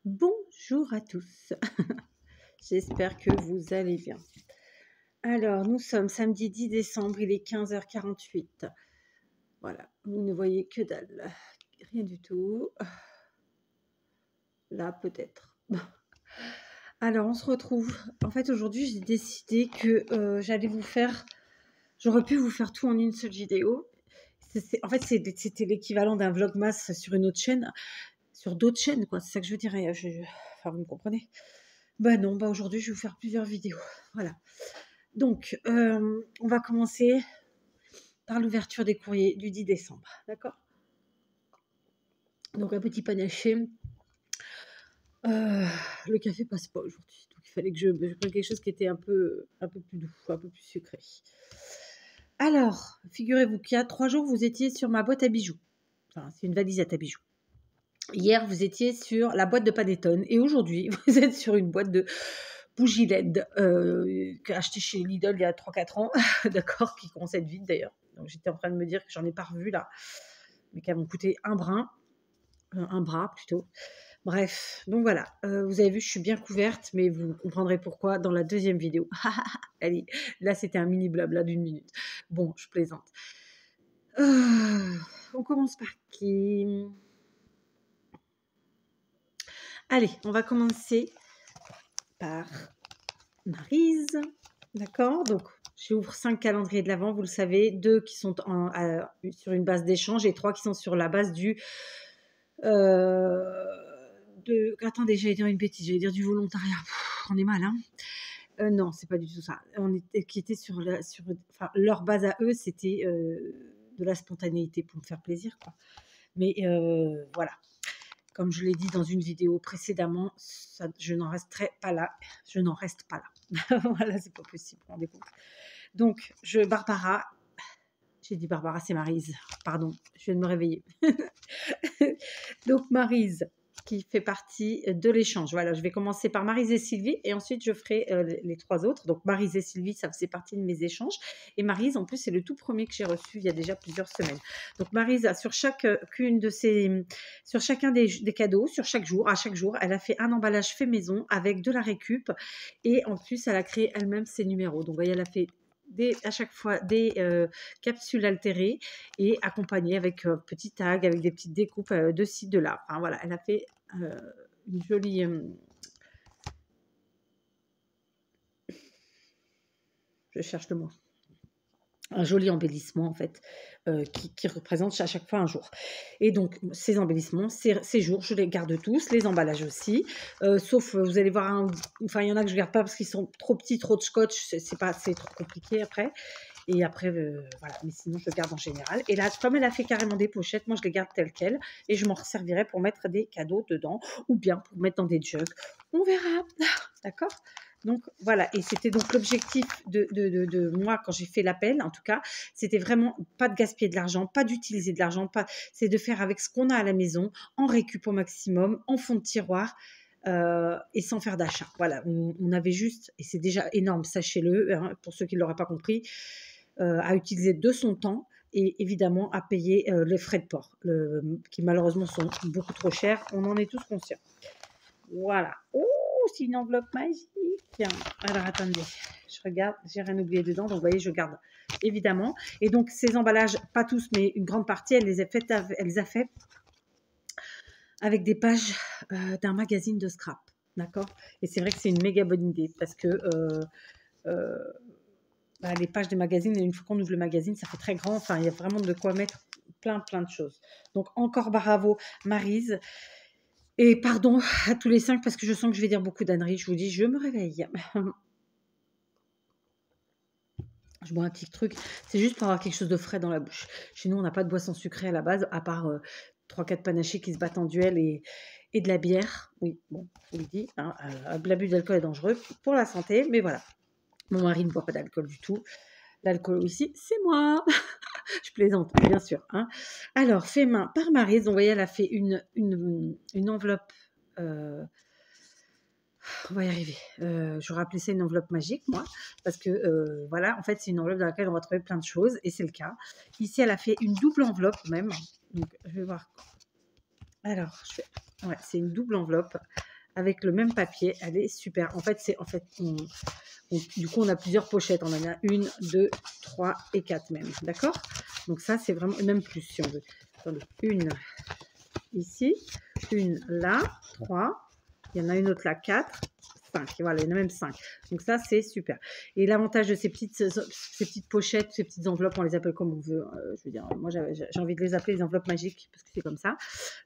Bonjour à tous, j'espère que vous allez bien. Alors, nous sommes samedi 10 décembre, il est 15h48. Voilà, vous ne voyez que dalle, rien du tout. Là, peut-être. Alors, on se retrouve. En fait, aujourd'hui, j'ai décidé que j'allais vous faire... J'aurais pu vous faire tout en une seule vidéo. En fait, c'était l'équivalent d'un vlogmas sur une autre chaîne, sur d'autres chaînes, quoi. C'est ça que je veux dire. Enfin, vous me comprenez? Bah non, bah aujourd'hui, je vais vous faire plusieurs vidéos. Voilà. Donc, on va commencer par l'ouverture des courriers du 10 décembre. D'accord? Donc, un petit panaché. Le café passe pas aujourd'hui. Donc, il fallait que je prenne quelque chose qui était un peu plus doux, un peu plus sucré. Alors, figurez-vous qu'il y a 3 jours, vous étiez sur ma boîte à bijoux. Enfin, c'est une valisette à bijoux. Hier, vous étiez sur la boîte de Panettone. Et aujourd'hui, vous êtes sur une boîte de bougies LED achetée chez Lidl il y a 3-4 ans. D'accord, qui commence à être vide d'ailleurs. Donc, j'étais en train de me dire que j'en ai pas revu là. Mais qui m'ont coûté un bras plutôt. Bref, donc voilà. Vous avez vu, je suis bien couverte, mais vous comprendrez pourquoi dans la deuxième vidéo. Allez, là, c'était un mini blabla d'1 minute. Bon, je plaisante. On commence par qui? Allez, on va commencer par Maryse. D'accord? Donc, j'ouvre 5 calendriers de l'Avent, vous le savez. 2 qui sont sur une base d'échange et 3 qui sont sur la base du... Attendez, j'allais dire une bêtise, j'allais dire du volontariat. On est mal, hein? Non, c'est pas du tout ça. Qui était enfin, leur base à eux, c'était de la spontanéité pour me faire plaisir, quoi. Mais voilà. Comme je l'ai dit dans une vidéo précédemment, je n'en resterai pas là. Je n'en reste pas là. Voilà, c'est pas possible, vous vous rendez compte. Donc, Barbara, j'ai dit Barbara, c'est Maryse. Pardon, je viens de me réveiller. Donc, Maryse, qui fait partie de l'échange. Voilà, je vais commencer par Maryse et Sylvie et ensuite je ferai les 3 autres. Donc, Maryse et Sylvie, ça faisait partie de mes échanges. Et Maryse, en plus, c'est le tout premier que j'ai reçu il y a déjà plusieurs semaines. Donc, Maryse, sur chacun des cadeaux, sur chaque jour, à chaque jour, elle a fait un emballage fait maison avec de la récup et en plus, elle a créé elle-même ses numéros. Donc, vous voyez, elle a fait à chaque fois des capsules altérées et accompagnées avec un petit tag, avec des petites découpes de ci, de là. Enfin, voilà, elle a fait une jolie... je cherche le mot. Un joli embellissement, en fait, qui représente à chaque fois un jour. Et donc, ces embellissements, ces jours, je les garde tous, les emballages aussi. Sauf, vous allez voir, enfin, il y en a que je ne garde pas parce qu'ils sont trop petits, trop de scotch, c'est trop compliqué après. Et après, voilà, mais sinon, je le garde en général. Et là, comme elle a fait carrément des pochettes, moi, je les garde telles quelles. Et je m'en servirai pour mettre des cadeaux dedans ou bien pour mettre dans des jugs. On verra. D'accord? Donc, voilà. Et c'était donc l'objectif de moi, quand j'ai fait l'appel, en tout cas, c'était vraiment pas de gaspiller de l'argent, pas d'utiliser de l'argent, c'est de faire avec ce qu'on a à la maison, en récup au maximum, en fond de tiroir. Et sans faire d'achat. Voilà, on avait juste, et c'est déjà énorme, sachez-le, hein, pour ceux qui ne l'auraient pas compris, à utiliser de son temps et évidemment à payer les frais de port, qui malheureusement sont beaucoup trop chers. On en est tous conscients. Voilà. Oh, c'est une enveloppe magique. Alors attendez, je regarde, j'ai rien oublié dedans. Donc vous voyez, je garde évidemment. Et donc ces emballages, pas tous, mais une grande partie, elle les a fait avec des pages d'un magazine de scrap. D'accord? Et c'est vrai que c'est une méga bonne idée parce que les pages des magazines, et une fois qu'on ouvre le magazine, ça fait très grand. Enfin, il y a vraiment de quoi mettre plein de choses. Donc, encore bravo, Maryse. Et pardon à tous les 5 parce que je sens que je vais dire beaucoup d'âneries. Je vous dis, je me réveille. Je bois un petit truc. C'est juste pour avoir quelque chose de frais dans la bouche. Chez nous, on n'a pas de boisson sucrée à la base, à part 3-4 panachés qui se battent en duel et de la bière. Oui, bon, je vous le dis, hein, l'abus d'alcool est dangereux pour la santé, mais voilà. Mon mari ne boit pas d'alcool du tout. L'alcool ici, c'est moi. Je plaisante, bien sûr. Hein. Alors, fait main par Maryse. Donc, vous voyez, elle a fait une enveloppe. On va y arriver. J'aurais appelé ça une enveloppe magique, moi, parce que, voilà, en fait, c'est une enveloppe dans laquelle on va trouver plein de choses, et c'est le cas. Ici, elle a fait une double enveloppe, même. Donc, je vais voir. Alors, ouais, c'est une double enveloppe avec le même papier. Elle est super. En fait, du coup, on a plusieurs pochettes. On en a 1, 2, 3 et 4 même. D'accord? Donc ça, c'est vraiment, même plus si on veut. Attendez, une ici, une là, 3. Il y en a une autre là, 4. 5. Voilà, il y en a même 5. Donc ça, c'est super. Et l'avantage de ces petites pochettes, ces petites enveloppes, on les appelle comme on veut. Je veux dire, moi, j'ai envie de les appeler les enveloppes magiques, parce que c'est comme ça.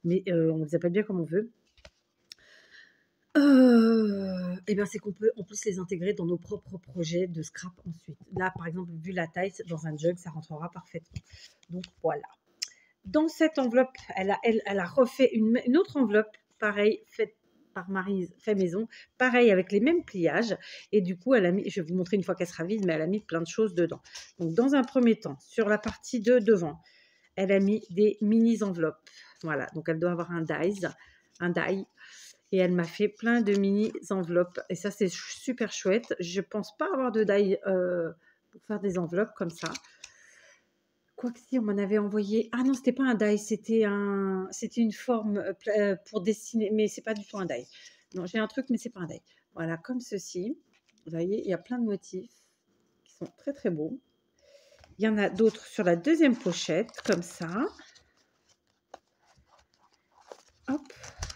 Mais on les appelle bien comme on veut. Et bien, c'est qu'on peut en plus les intégrer dans nos propres projets de scrap ensuite. Là, par exemple, vu la taille, dans un jug, ça rentrera parfaitement. Donc, voilà. Dans cette enveloppe, elle a refait une autre enveloppe, pareil, faite par Maryse, fait maison, pareil, avec les mêmes pliages. Et du coup, elle a mis, je vais vous montrer une fois qu'elle sera vide, mais elle a mis plein de choses dedans. Donc, dans un premier temps, sur la partie de devant, elle a mis des mini-enveloppes. Voilà, donc elle doit avoir un die. Et elle m'a fait plein de mini-enveloppes. Et ça, c'est super chouette. Je ne pense pas avoir de die pour faire des enveloppes comme ça. Quoique si, on m'en avait envoyé. Ah non, c'était pas un die, c'était une forme pour dessiner, mais c'est pas du tout un die. Non, j'ai un truc, mais c'est pas un die. Voilà, comme ceci. Vous voyez, il y a plein de motifs qui sont très très beaux. Il y en a d'autres sur la deuxième pochette, comme ça. Hop,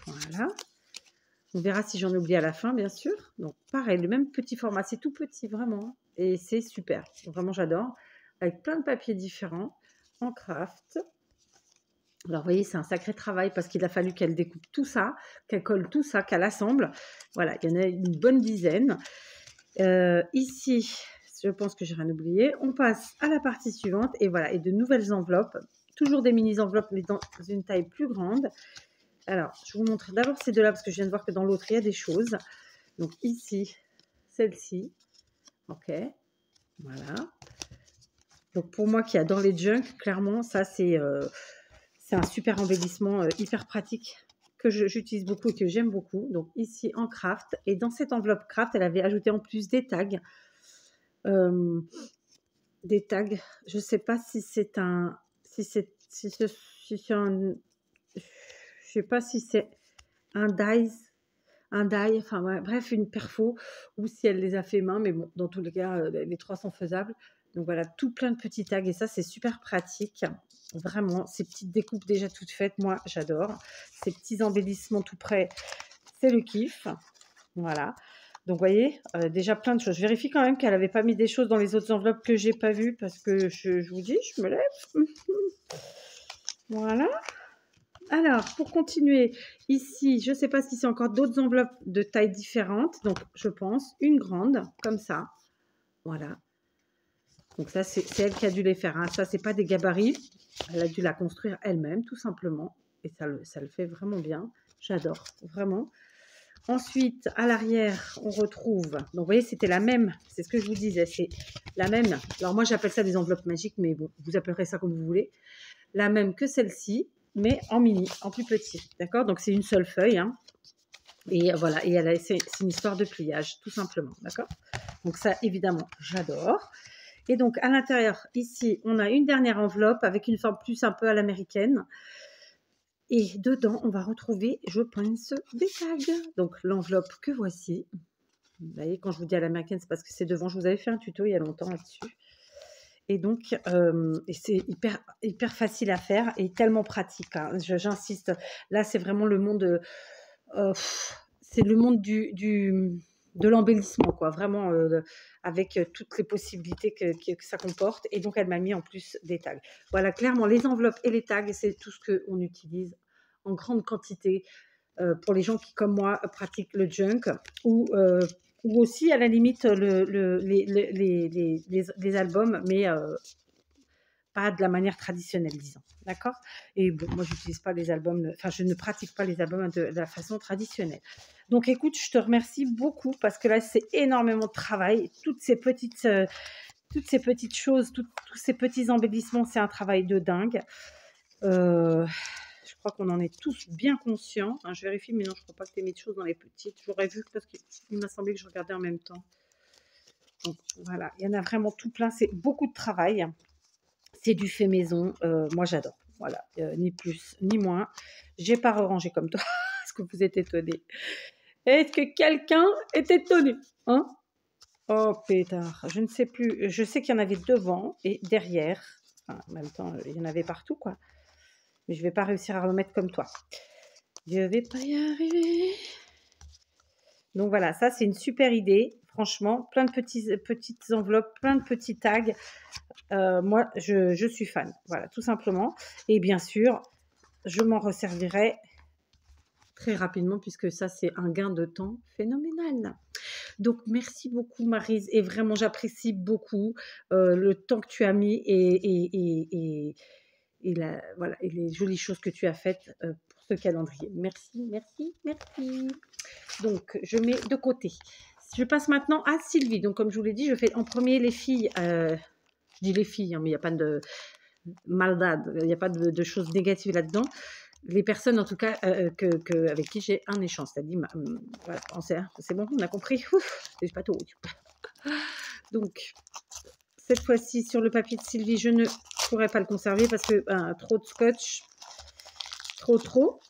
voilà. On verra si j'en oublie à la fin, bien sûr. Donc, pareil, le même petit format. C'est tout petit, vraiment. Et c'est super. Vraiment, j'adore. Avec plein de papiers différents, en craft. Alors, vous voyez, c'est un sacré travail parce qu'il a fallu qu'elle découpe tout ça, qu'elle colle tout ça, qu'elle assemble. Voilà, il y en a une bonne dizaine. Ici, je pense que j'ai rien oublié. On passe à la partie suivante. Et voilà, et de nouvelles enveloppes. Toujours des mini-enveloppes, mais dans une taille plus grande. Alors, je vous montre d'abord ces deux-là parce que je viens de voir que dans l'autre, il y a des choses. Donc ici, celle-ci. Ok, voilà. Donc pour moi qui adore les junk, clairement, ça c'est un super embellissement hyper pratique que j'utilise beaucoup et que j'aime beaucoup. Donc ici en craft. Et dans cette enveloppe craft, elle avait ajouté en plus des tags. Des tags, je ne sais pas si c'est un... Je sais pas si c'est un die, enfin ouais, bref, une perfo, ou si elle les a fait main, mais bon, dans tous les cas, les trois sont faisables. Donc voilà, tout plein de petits tags, et ça, c'est super pratique. Vraiment, ces petites découpes déjà toutes faites, moi, j'adore. Ces petits embellissements tout près, c'est le kiff. Voilà. Donc, vous voyez, déjà plein de choses. Je vérifie quand même qu'elle n'avait pas mis des choses dans les autres enveloppes que j'ai pas vues, parce que je vous dis, je me lève. Voilà. Alors, pour continuer, ici, je ne sais pas si c'est encore d'autres enveloppes de tailles différentes. Donc, je pense une grande, comme ça. Voilà. Donc, ça, c'est elle qui a dû les faire. Hein. Ça, ce n'est pas des gabarits. Elle a dû la construire elle-même, tout simplement. Et ça le fait vraiment bien. J'adore, vraiment. Ensuite, à l'arrière, on retrouve... Donc, vous voyez, c'était la même. C'est ce que je vous disais. C'est la même. Alors, moi, j'appelle ça des enveloppes magiques, mais bon, vous appellerez ça comme vous voulez. La même que celle-ci, mais en mini, en plus petit. D'accord? Donc, c'est une seule feuille. Hein. Et voilà. Et c'est une histoire de pliage, tout simplement. D'accord? Donc, ça, évidemment, j'adore. Et donc, à l'intérieur, ici, on a une dernière enveloppe avec une forme plus un peu à l'américaine. Et dedans, on va retrouver, je pense, des tags. Donc, l'enveloppe que voici. Vous voyez, quand je vous dis à l'américaine, c'est parce que c'est devant. Je vous avais fait un tuto il y a longtemps là-dessus. Et donc, c'est hyper facile à faire et tellement pratique. Hein. J'insiste. Là, c'est vraiment le monde... c'est le monde de l'embellissement, quoi. Vraiment, avec toutes les possibilités que ça comporte. Et donc, elle m'a mis en plus des tags. Voilà, clairement, les enveloppes et les tags, c'est tout ce qu'on utilise en grande quantité pour les gens qui, comme moi, pratiquent le junk ou aussi, à la limite, les albums, mais pas de la manière traditionnelle, disons. D'accord? Et bon, moi, je n'utilise pas les albums, enfin, je ne pratique pas les albums de la façon traditionnelle. Donc, écoute, je te remercie beaucoup parce que là, c'est énormément de travail. Toutes ces petites choses, tous ces petits embellissements, c'est un travail de dingue. Je crois qu'on en est tous bien conscients. Hein, je vérifie, mais non, je ne crois pas que tu aies mis de choses dans les petites. J'aurais vu parce qu'il m'a semblé que je regardais en même temps. Donc, voilà, il y en a vraiment tout plein. C'est beaucoup de travail. C'est du fait maison. Moi, j'adore. Voilà, ni plus ni moins. J'ai pas rangé comme toi, parce que vous êtes étonnés. Est-ce que quelqu'un est étonné, hein? Oh pétard, je ne sais plus. Je sais qu'il y en avait devant et derrière. Enfin, en même temps, il y en avait partout, quoi. Mais je vais pas réussir à remettre comme toi. Je vais pas y arriver. Donc voilà, ça c'est une super idée. Franchement, plein de petites enveloppes, plein de petits tags. Moi, je suis fan. Voilà, tout simplement. Et bien sûr, je m'en resservirai très rapidement puisque ça, c'est un gain de temps phénoménal. Donc, merci beaucoup, Maryse. Et vraiment, j'apprécie beaucoup le temps que tu as mis voilà, et les jolies choses que tu as faites pour ce calendrier. Merci, merci, merci. Donc, je mets de côté. Je passe maintenant à Sylvie. Donc, comme je vous l'ai dit, je fais en premier les filles. Je dis les filles, hein, mais il n'y a pas de maldade, il n'y a pas de choses négatives là-dedans. Les personnes, en tout cas, avec qui j'ai un échange. C'est-à-dire, voilà, c'est bon, on a compris. Ouf, c'est pas tout. Donc, cette fois-ci, sur le papier de Sylvie, je ne pourrais pas le conserver parce que trop de scotch, trop.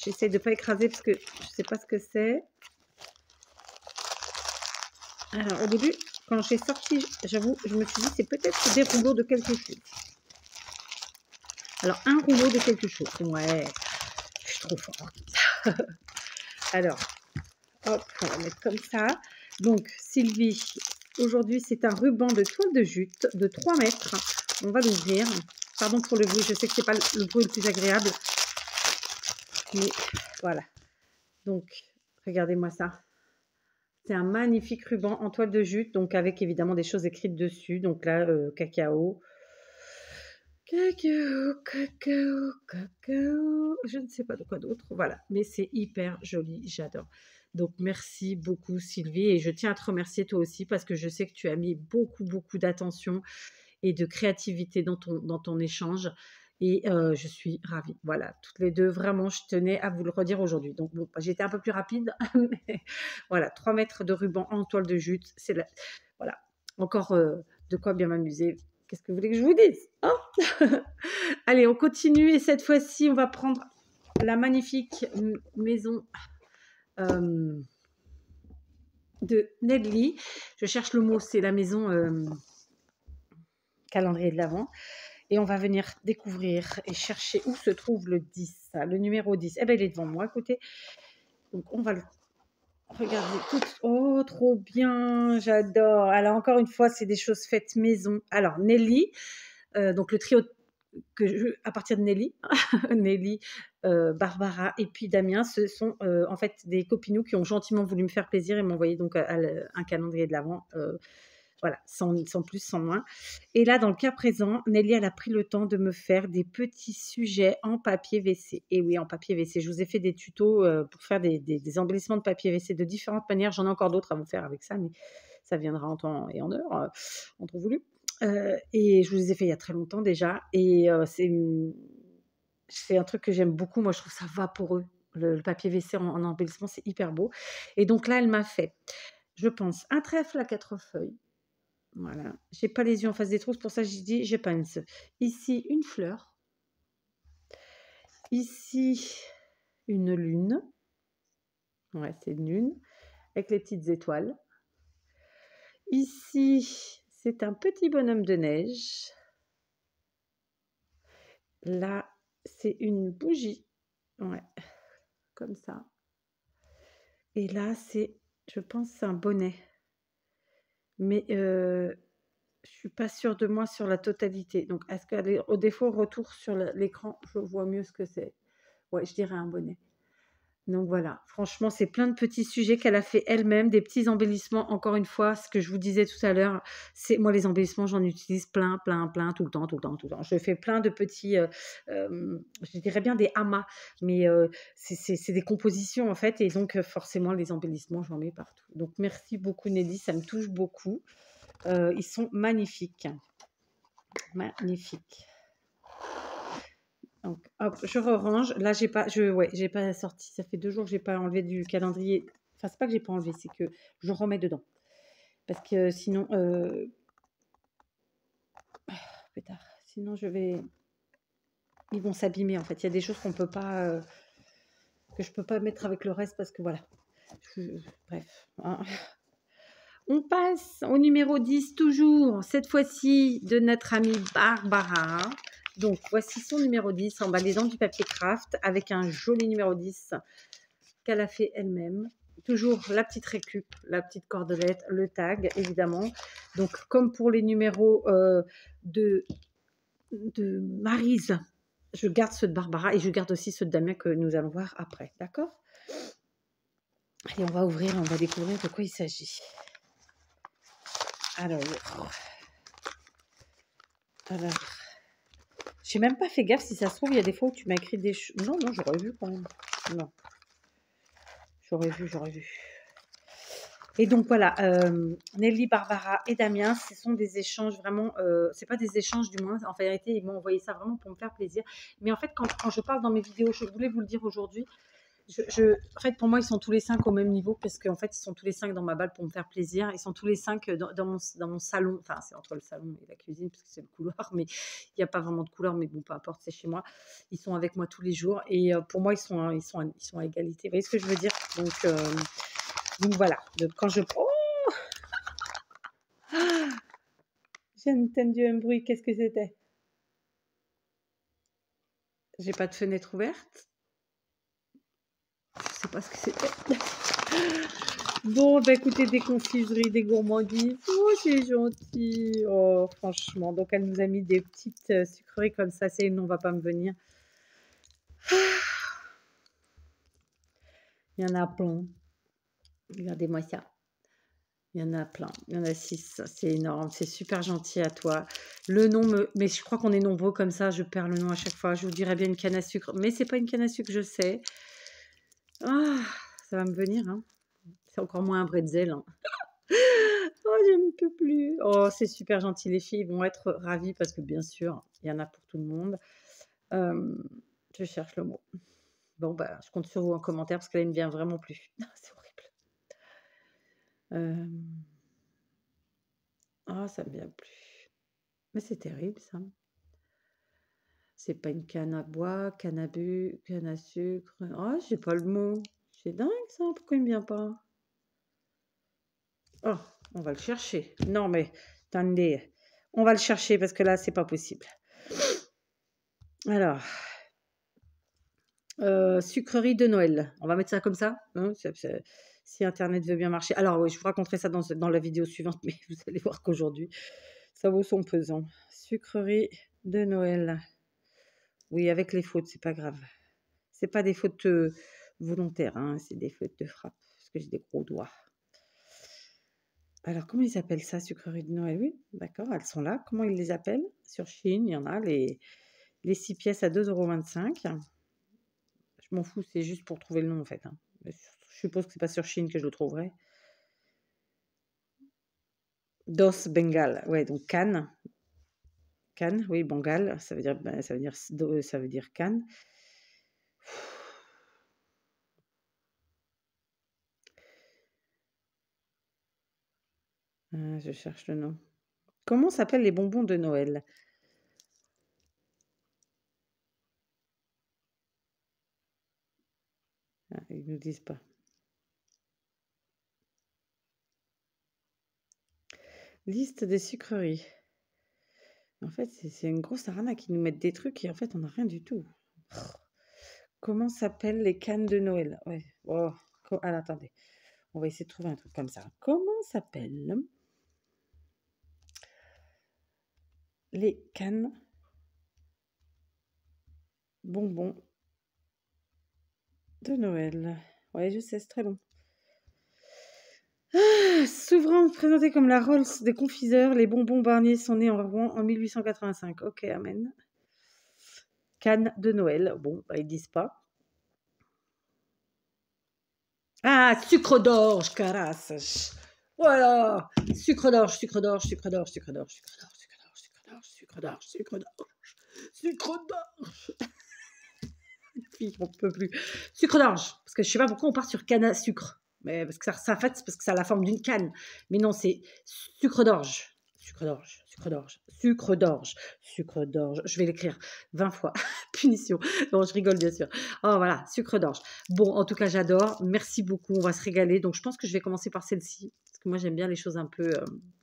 J'essaie de ne pas écraser parce que je ne sais pas ce que c'est. Alors, au début, quand j'ai sorti, j'avoue, je me suis dit, c'est peut-être des rouleaux de quelque chose. Alors, un rouleau de quelque chose. Ouais, je suis trop forte. Alors, hop, on va mettre comme ça. Donc, Sylvie, aujourd'hui, c'est un ruban de toile de jute de 3 mètres. On va l'ouvrir. Pardon pour le bruit, je sais que ce n'est pas le bruit le plus agréable. Mais voilà. Donc, regardez-moi ça. C'est un magnifique ruban en toile de jute, donc avec évidemment des choses écrites dessus. Donc là, cacao. Cacao. Je ne sais pas de quoi d'autre. Voilà, mais c'est hyper joli, j'adore. Donc merci beaucoup Sylvie et je tiens à te remercier toi aussi parce que je sais que tu as mis beaucoup d'attention et de créativité dans ton échange et je suis ravie. Voilà, toutes les deux, vraiment, je tenais à vous le redire aujourd'hui. Donc bon, j'étais un peu plus rapide, mais voilà, 3 mètres de ruban en toile de jute, voilà, encore de quoi bien m'amuser. Qu'est-ce que vous voulez que je vous dise, hein? Allez, on continue et cette fois-ci, on va prendre la magnifique maison de Nedley. Je cherche le mot, c'est la maison calendrier de l'Avent. Et on va venir découvrir et chercher où se trouve le 10, le numéro 10. Eh bien, il est devant moi, écoutez. Donc, on va le regarder tout. Oh, trop bien, j'adore. Alors, encore une fois, c'est des choses faites maison. Alors, Nelly, donc le trio à partir de Nelly, Nelly, Barbara et puis Damien, ce sont en fait des copinous qui ont gentiment voulu me faire plaisir et m'envoyer donc un calendrier de l'Avent. Voilà, sans plus, sans moins. Et là, dans le cas présent, Nelly, elle a pris le temps de me faire des petits sujets en papier WC. Et oui, en papier WC. Je vous ai fait des tutos pour faire des embellissements de papier WC de différentes manières. J'en ai encore d'autres à vous faire avec ça, mais ça viendra en temps et en heure, en temps voulu. Et je vous les ai fait il y a très longtemps déjà. Et c'est un truc que j'aime beaucoup. Moi, je trouve ça vaporeux. Le papier WC en embellissement, c'est hyper beau. Et donc là, elle m'a fait, je pense, un trèfle à 4 feuilles. Voilà, j'ai pas les yeux en face des trous, c'est pour ça que j'ai dit j'ai pince. Ici, une fleur. Ici, une lune. Ouais, c'est une lune, avec les petites étoiles. Ici, c'est un petit bonhomme de neige. Là, c'est une bougie. Ouais, comme ça. Et là, je pense, c'est un bonnet. Mais je suis pas sûre de moi sur la totalité. Donc, est-ce qu'au défaut, retour sur l'écran, je vois mieux ce que c'est. Ouais, je dirais un bonnet. Donc voilà, franchement, c'est plein de petits sujets qu'elle a fait elle-même, des petits embellissements. Encore une fois, ce que je vous disais tout à l'heure, c'est moi les embellissements, j'en utilise plein, tout le temps. Je fais plein de petits, je dirais bien des amas, mais c'est des compositions en fait, et donc forcément les embellissements, j'en mets partout. Donc merci beaucoup Nelly, ça me touche beaucoup. Ils sont magnifiques, magnifiques. Donc, hop, je range. Là, j'ai pas sorti. Ça fait 2 jours que j'ai pas enlevé du calendrier. Enfin, c'est pas que j'ai pas enlevé, c'est que je remets dedans. Parce que sinon, pétard. Sinon, ils vont s'abîmer en fait. Il y a des choses qu'on peut pas. que je peux pas mettre avec le reste parce que voilà. Bref. Hein. On passe au numéro 10 toujours, cette fois-ci de notre amie Barbara. Donc voici son numéro 10 emballé dans du papier craft avec un joli numéro 10 qu'elle a fait elle-même. Toujours la petite récup, la petite cordelette, le tag évidemment. Donc comme pour les numéros de Maryse, je garde ceux de Barbara et je garde aussi ceux de Damien que nous allons voir après, d'accord? Et on va ouvrir, on va découvrir de quoi il s'agit. Alors, j'ai même pas fait gaffe si ça se trouve, il y a des fois où tu m'as écrit des choses. Non, non, j'aurais vu quand même. Non. J'aurais vu. Et donc voilà, Nelly, Barbara et Damien, ce sont des échanges vraiment, c'est pas des échanges du moins, en vérité, ils m'ont envoyé ça vraiment pour me faire plaisir. Mais en fait, quand je parle dans mes vidéos, je voulais vous le dire aujourd'hui, en fait, pour moi, ils sont tous les 5 au même niveau parce qu'en fait, ils sont tous les 5 dans ma balle pour me faire plaisir. Ils sont tous les 5 dans mon salon. Enfin, c'est entre le salon et la cuisine parce que c'est le couloir, mais il n'y a pas vraiment de couloir. Mais bon, peu importe, c'est chez moi. Ils sont avec moi tous les jours et pour moi, ils sont à égalité. Vous voyez ce que je veux dire? Donc voilà. Donc, quand je... Oh, j'ai entendu un bruit. Qu'est-ce que c'était? J'ai pas de fenêtre ouverte. Je sais pas ce que c'était. Bon, bah écoutez, des confiseries, des gourmandises. Oh, c'est gentil. Oh, franchement. Donc, elle nous a mis des petites sucreries comme ça. C'est une, on va pas me venir. Il y en a plein. Regardez-moi ça. Il y en a plein. Il y en a 6. C'est énorme. C'est super gentil à toi. Le nom me... Mais je crois qu'on est nombreux comme ça. Je perds le nom à chaque fois. Je vous dirais bien une canne à sucre. Mais c'est pas une canne à sucre, je sais. Ah, ça va me venir. Hein. C'est encore moins un bretzel. Hein. Oh, je ne peux plus. Oh, c'est super gentil. Les filles vont être ravies parce que bien sûr, il y en a pour tout le monde. Je cherche le mot. Bon, bah, je compte sur vous en commentaire parce qu'elle ne me vient vraiment plus. C'est horrible. Ah, ça ne me vient plus. Mais c'est terrible, ça. C'est pas une canne à bois, canne à sucre. Oh, j'ai pas le mot. C'est dingue, ça. Pourquoi il me vient pas? Oh, on va le chercher. Non, mais attendez. On va le chercher parce que là, c'est pas possible. Alors, sucrerie de Noël. On va mettre ça comme ça. Hein, si Internet veut bien marcher. Alors, oui, je vous raconterai ça dans la vidéo suivante, mais vous allez voir qu'aujourd'hui, ça vaut son pesant. Sucrerie de Noël. Oui, avec les fautes, c'est pas grave. C'est pas des fautes volontaires, hein, c'est des fautes de frappe, parce que j'ai des gros doigts. Alors, comment ils appellent ça, sucrerie de Noël? Oui, d'accord, elles sont là. Comment ils les appellent? Sur Shein, il y en a les 6 pièces à 2,25 €. Je m'en fous, c'est juste pour trouver le nom, en fait. Hein. Je suppose que c'est pas sur Shein que je le trouverai. Dos Bengal, ouais, donc Cannes. Cannes, oui, Bengal, ça veut dire Cannes. Je cherche le nom. Comment s'appellent les bonbons de Noël? Ah, ils nous disent pas. Liste des sucreries. En fait, c'est une grosse arnaque. Ils nous mettent des trucs et en fait, on n'a rien du tout. Comment s'appellent les cannes de Noël? Ouais. Oh. Alors, attendez. On va essayer de trouver un truc comme ça. Comment s'appellent les cannes bonbons de Noël? Ouais, je sais, c'est très long. Souvent présenté comme la Rolls des confiseurs, les bonbons Barnier sont nés en Rouen en 1885. Ok, amen. Cannes de Noël. Bon, bah, ils disent pas. Ah, sucre d'orge, carasse. Voilà. Sucre d'orge, sucre d'orge, sucre d'orge, sucre d'orge, sucre d'orge, sucre d'orge, sucre d'orge, sucre d'orge, sucre d'orge, sucre d'orge. Puis, on peut plus. Sucre d'orge. Parce que je sais pas pourquoi on part sur canne à sucre. Mais parce que ça en fait, c'est parce que ça a la forme d'une canne. Mais non, c'est sucre d'orge. Sucre d'orge, sucre d'orge, sucre d'orge, sucre d'orge. Je vais l'écrire 20 fois punition. Non, je rigole bien sûr. Oh voilà, sucre d'orge. Bon, en tout cas, j'adore. Merci beaucoup. On va se régaler. Donc, je pense que je vais commencer par celle-ci. Parce que moi, j'aime bien les choses un peu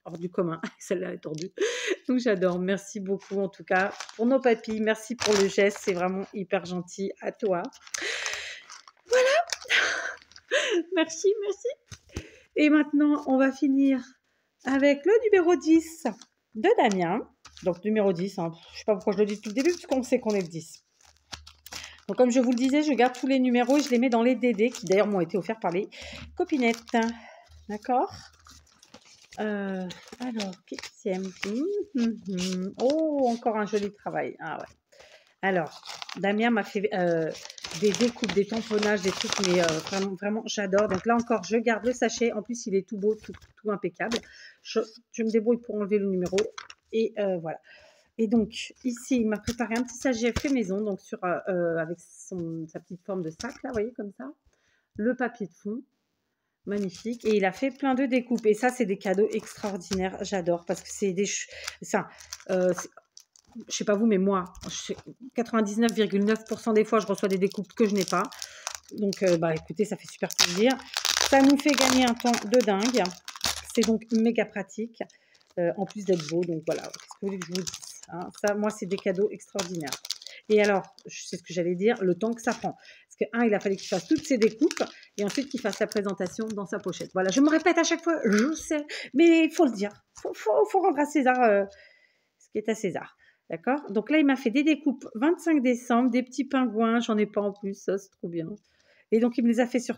hors du commun. Celle-là est tordue. Donc, j'adore. Merci beaucoup, en tout cas, pour nos papilles. Merci pour le geste. C'est vraiment hyper gentil. À toi. Merci, merci. Et maintenant, on va finir avec le numéro 10 de Damien. Donc, numéro 10, hein. Je ne sais pas pourquoi je le dis depuis le début, puisqu'on sait qu'on est le 10. Donc, comme je vous le disais, je garde tous les numéros et je les mets dans les DD, qui d'ailleurs m'ont été offerts par les copinettes. D'accord. Alors, qu'est-ce que Oh, encore un joli travail. Ah ouais. Alors, Damien m'a fait des découpes, des tamponnages, des trucs, mais vraiment, vraiment, j'adore. Donc là encore, je garde le sachet. En plus, il est tout beau, tout impeccable. Je me débrouille pour enlever le numéro. Et voilà. Et donc, ici, il m'a préparé un petit sachet fait maison, donc avec sa petite forme de sac, là, vous voyez, comme ça. Le papier de fond, magnifique. Et il a fait plein de découpes. Et ça, c'est des cadeaux extraordinaires. J'adore, parce que c'est des... je sais pas vous, mais moi, 99,9% des fois, je reçois des découpes que je n'ai pas. Donc, bah, écoutez, ça fait super plaisir. Ça nous fait gagner un temps de dingue. C'est donc méga pratique, en plus d'être beau. Donc, voilà, qu'est-ce que vous voulez que je vous dise, hein. Ça, moi, c'est des cadeaux extraordinaires. Et alors, je sais ce que j'allais dire, le temps que ça prend. Parce que, il a fallu qu'il fasse toutes ses découpes et ensuite qu'il fasse sa présentation dans sa pochette. Voilà, je me répète à chaque fois, je sais, mais il faut le dire. Faut rendre à César ce qui est à César. D'accord. Donc là, il m'a fait des découpes 25 décembre, des petits pingouins. J'en ai pas en plus, ça, c'est trop bien. Et donc, il me les a fait sur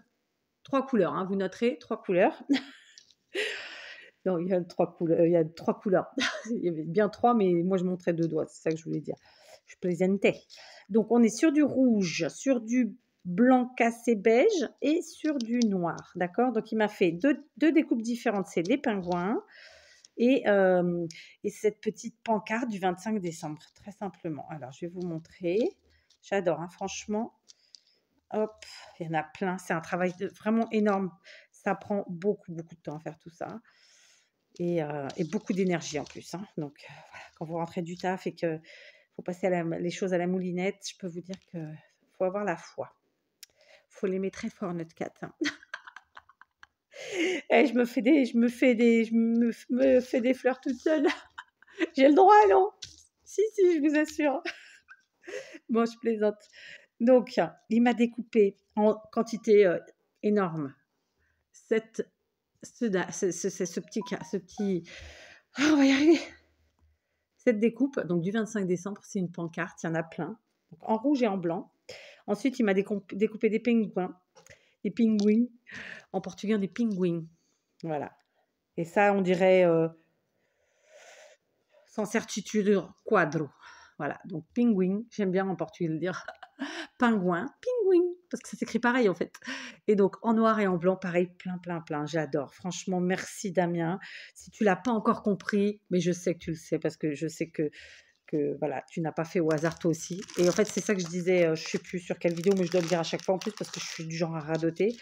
3 couleurs. Hein. Vous noterez, 3 couleurs. Non, il y a 3 couleurs. Il y a 3 couleurs. Il y avait bien 3, mais moi, je montrais 2 doigts. C'est ça que je voulais dire. Je plaisantais. Donc, on est sur du rouge, sur du blanc cassé beige et sur du noir. D'accord. Donc, il m'a fait deux découpes différentes. C'est les pingouins. Et cette petite pancarte du 25 décembre, très simplement. Alors, je vais vous montrer. J'adore, hein, franchement. Hop, il y en a plein. C'est un travail vraiment énorme. Ça prend beaucoup, beaucoup de temps à faire tout ça. Et beaucoup d'énergie en plus. Hein. Donc, voilà, quand vous rentrez du taf et qu'il faut passer les choses à la moulinette, je peux vous dire qu'il faut avoir la foi. Il faut l'aimer très fort, notre cat. Hein. Et je me fais des fleurs toute seule. J'ai le droit, non? Si, je vous assure. Bon, je plaisante. Donc, il m'a découpé en quantité énorme. Ce petit... Oh, on va y arriver. Cette découpe, donc du 25 décembre, c'est une pancarte, il y en a plein. Donc, en rouge et en blanc. Ensuite, il m'a découpé des pingouins. Des pingouins. En portugais, des pingouins. Voilà. Et ça, on dirait... sans certitude, quadro. Voilà, donc pingouin, j'aime bien en portugais le dire. Pingouin, pingouin, parce que ça s'écrit pareil en fait. Et donc en noir et en blanc, pareil, plein, j'adore. Franchement, merci Damien. Si tu l'as pas encore compris, mais je sais que tu le sais, parce que je sais que voilà, tu n'as pas fait au hasard toi aussi. Et en fait, c'est ça que je disais, je sais plus sur quelle vidéo, mais je dois le dire à chaque fois en plus, parce que je suis du genre à radoter.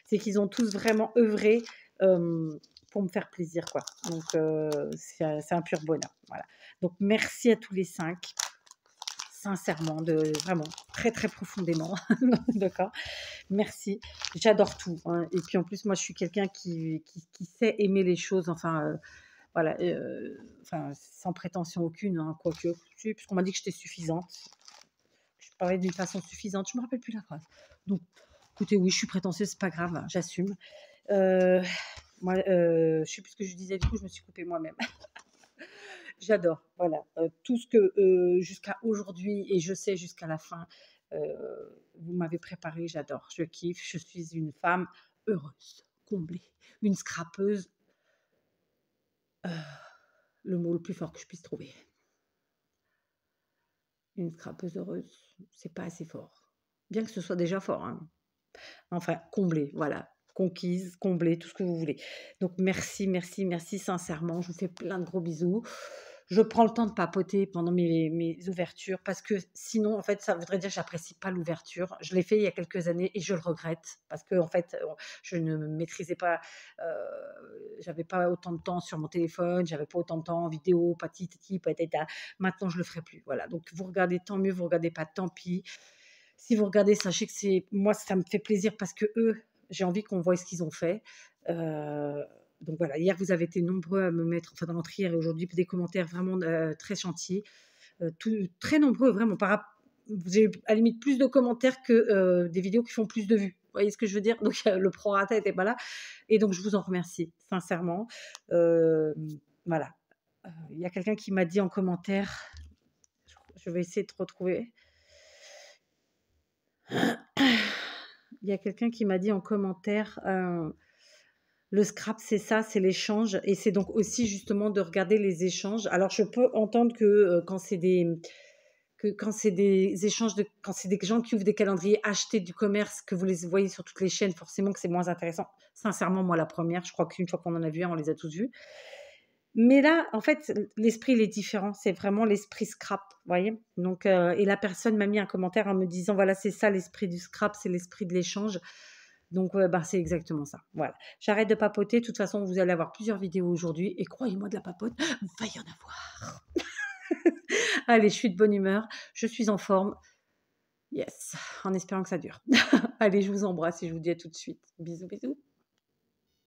C'est qu'ils ont tous vraiment œuvré pour me faire plaisir, quoi. Donc, c'est un pur bonheur. Voilà. Donc, merci à tous les 5. Sincèrement, vraiment, très, très profondément. D'accord. Merci. J'adore tout. Hein. Et puis, en plus, moi, je suis quelqu'un qui sait aimer les choses. Enfin, voilà. Sans prétention aucune, hein, quoique, puisqu'on m'a dit que j'étais suffisante. Je parlais d'une façon suffisante. Je ne me rappelle plus la phrase. Donc, écoutez, oui, je suis prétentieuse, c'est pas grave, hein, j'assume. Moi, je ne sais plus ce que je disais, du coup, je me suis coupée moi-même. J'adore, voilà. Tout ce que, jusqu'à aujourd'hui, et je sais jusqu'à la fin, vous m'avez préparé, j'adore. Je kiffe, je suis une femme heureuse, comblée. Une scrapeuse, le mot le plus fort que je puisse trouver. Une scrapeuse heureuse, c'est pas assez fort. Bien que ce soit déjà fort, hein. Enfin, comblée, voilà. Conquise, comblée, tout ce que vous voulez. Donc, merci, sincèrement. Je vous fais plein de gros bisous. Je prends le temps de papoter pendant mes ouvertures parce que sinon, en fait, ça voudrait dire que j'apprécie pas l'ouverture. Je l'ai fait il y a quelques années et je le regrette parce que en fait, je ne maîtrisais pas, j'avais pas autant de temps sur mon téléphone, j'avais pas autant de temps en vidéo, patati patata. Maintenant, je le ferai plus. Voilà. Donc, vous regardez, tant mieux. Vous regardez pas, tant pis. Si vous regardez, sachez que c'est moi, ça me fait plaisir parce que eux, j'ai envie qu'on voit ce qu'ils ont fait. Donc voilà, hier, vous avez été nombreux à me mettre, enfin dans l'entre hier et aujourd'hui, des commentaires vraiment très gentils, très nombreux, vraiment. Vous avez à la limite plus de commentaires que des vidéos qui font plus de vues. Vous voyez ce que je veux dire? Donc le prorata n'était pas là. Et donc je vous en remercie, sincèrement. Euh, voilà. Il y a quelqu'un qui m'a dit en commentaire, je vais essayer de retrouver. Il y a quelqu'un qui m'a dit en commentaire, le scrap, c'est ça, c'est l'échange. Et c'est donc aussi justement de regarder les échanges. Alors, je peux entendre que quand c'est des échanges, quand c'est des gens qui ouvrent des calendriers achetés du commerce, que vous les voyez sur toutes les chaînes, forcément que c'est moins intéressant. Sincèrement, moi, la première, je crois qu'une fois qu'on en a vu un, on les a tous vus. Mais là, en fait, l'esprit, il est différent. C'est vraiment l'esprit scrap, vous voyez. Donc, et la personne m'a mis un commentaire en me disant, voilà, c'est ça l'esprit du scrap, c'est l'esprit de l'échange. Donc, bah, c'est exactement ça. Voilà. J'arrête de papoter. De toute façon, vous allez avoir plusieurs vidéos aujourd'hui. Et croyez-moi, de la papote, il va y en avoir. Allez, je suis de bonne humeur. Je suis en forme. Yes. En espérant que ça dure. Allez, je vous embrasse et je vous dis à tout de suite. Bisous, bisous.